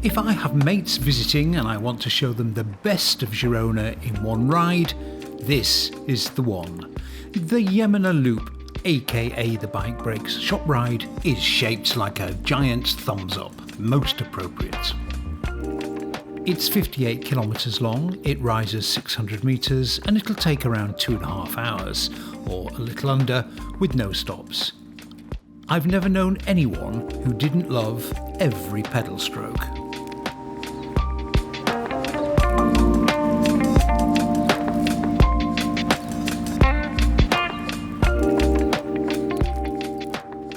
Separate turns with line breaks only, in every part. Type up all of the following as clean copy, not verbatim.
If I have mates visiting and I want to show them the best of Girona in one ride, this is the one. The Llemena Loop, aka the Bike Breaks shop ride, is shaped like a giant thumbs up, most appropriate. It's 58 kilometres long, it rises 600 metres and it'll take around 2.5 hours, or a little under, with no stops. I've never known anyone who didn't love every pedal stroke.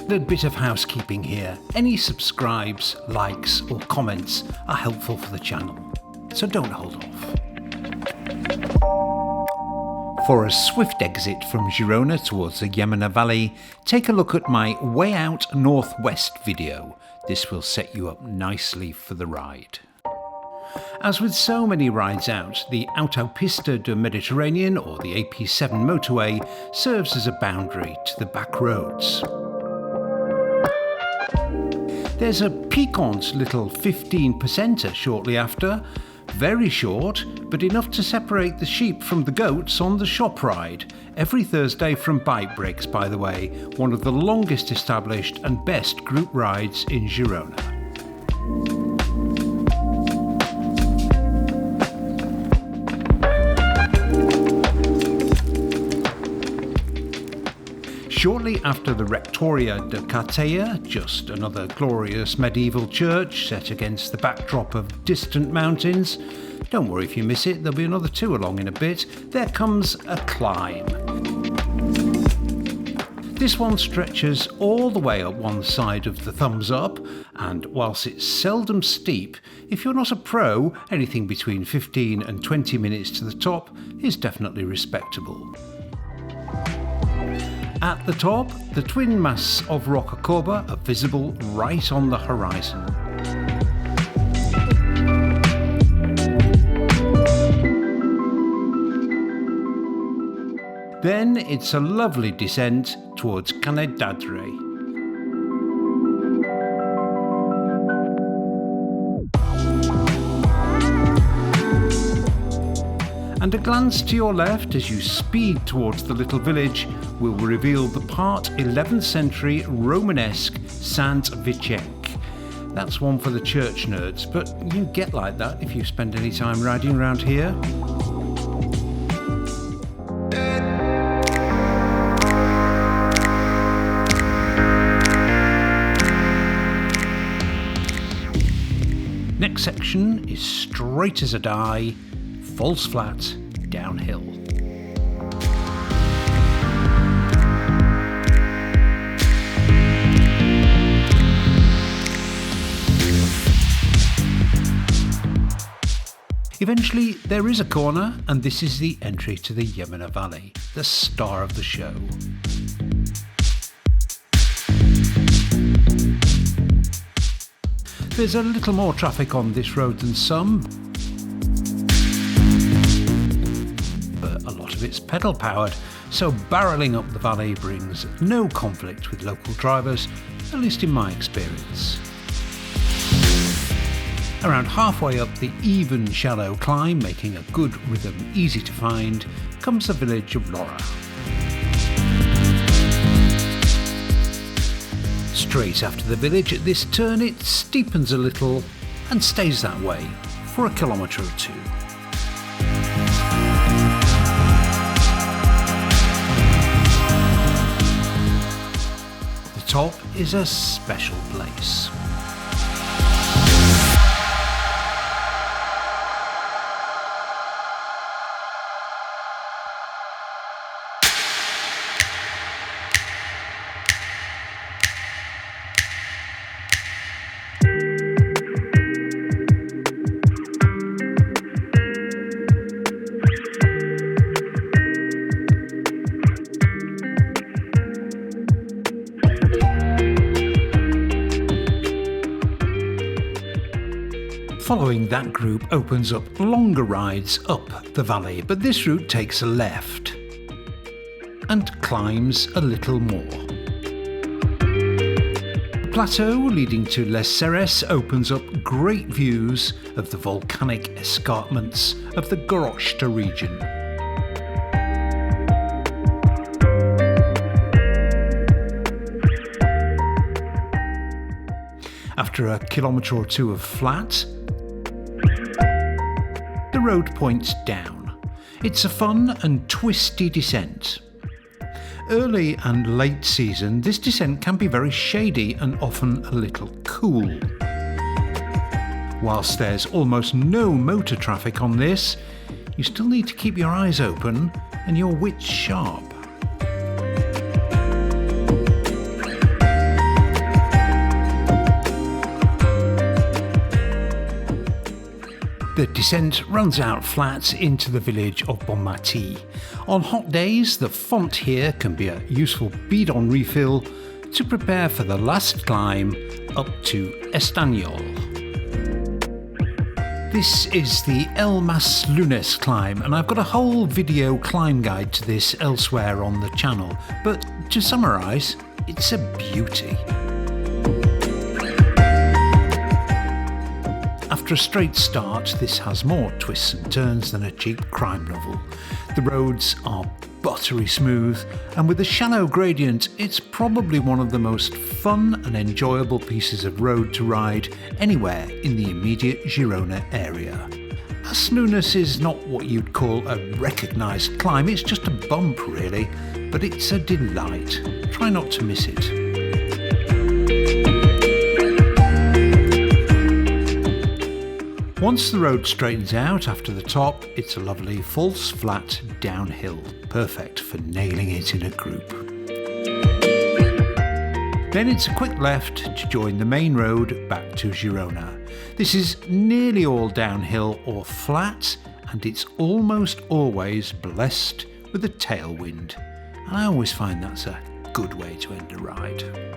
A bit of housekeeping here. Any subscribes, likes or comments are helpful for the channel, so don't hold off. For a swift exit from Girona towards the Llemena Valley, take a look at my Way Out Northwest video. This will set you up nicely for the ride. As with so many rides out, the Autopista do Mediterranean, or the AP7 motorway, serves as a boundary to the back roads. There's a piquant little 15%er shortly after, very short, but enough to separate the sheep from the goats on the shop ride, every Thursday from Bike Breaks, by the way, one of the longest established and best group rides in Girona. Shortly after the Rectoria de Cartea, just another glorious medieval church set against the backdrop of distant mountains. Don't worry if you miss it, there'll be another two along in a bit. There comes a climb. This one stretches all the way up one side of the thumbs up, and whilst it's seldom steep, if you're not a pro, anything between 15 and 20 minutes to the top is definitely respectable. At the top, the twin masts of Rocacorba are visible right on the horizon. Then it's a lovely descent towards Canet D'Adri. And a glance to your left as you speed towards the little village will reveal the part 11th century Romanesque Sant Vicenc. That's one for the church nerds, but you get like that if you spend any time riding around here. Next section is straight as a die, falls flat, downhill. Eventually there is a corner, and this is the entry to the Llemena Valley, the star of the show. There's a little more traffic on this road than some, but a lot of it's pedal powered, so barrelling up the valley brings no conflict with local drivers, at least in my experience. Around halfway up the even shallow climb, making a good rhythm easy to find, comes the village of Lora. Straight after the village at this turn it steepens a little and stays that way for a kilometre or two. The top is a special place. Following that group opens up longer rides up the valley, but this route takes a left and climbs a little more. plateau leading to Les Serres opens up great views of the volcanic escarpments of the Girona region. After a kilometre or two of flat, the road points down. It's a fun and twisty descent. Early and late season, this descent can be very shady and often a little cool. Whilst there's almost no motor traffic on this, you still need to keep your eyes open and your wits sharp. The descent runs out flat into the village of Bonmati. On hot days, the font here can be a useful bidon refill to prepare for the last climb up to Estanyol. This is the El Mas Lunes climb, and I've got a whole video climb guide to this elsewhere on the channel, but to summarise, it's a beauty. After a straight start, this has more twists and turns than a cheap crime novel. The roads are buttery smooth, and with a shallow gradient, it's probably one of the most fun and enjoyable pieces of road to ride anywhere in the immediate Girona area. Mas Lunes is not what you'd call a recognised climb, it's just a bump really, but it's a delight. Try not to miss it. Once the road straightens out after the top, it's a lovely false flat downhill, perfect for nailing it in a group. Then it's a quick left to join the main road back to Girona. This is nearly all downhill or flat, and it's almost always blessed with a tailwind. And I always find that's a good way to end a ride.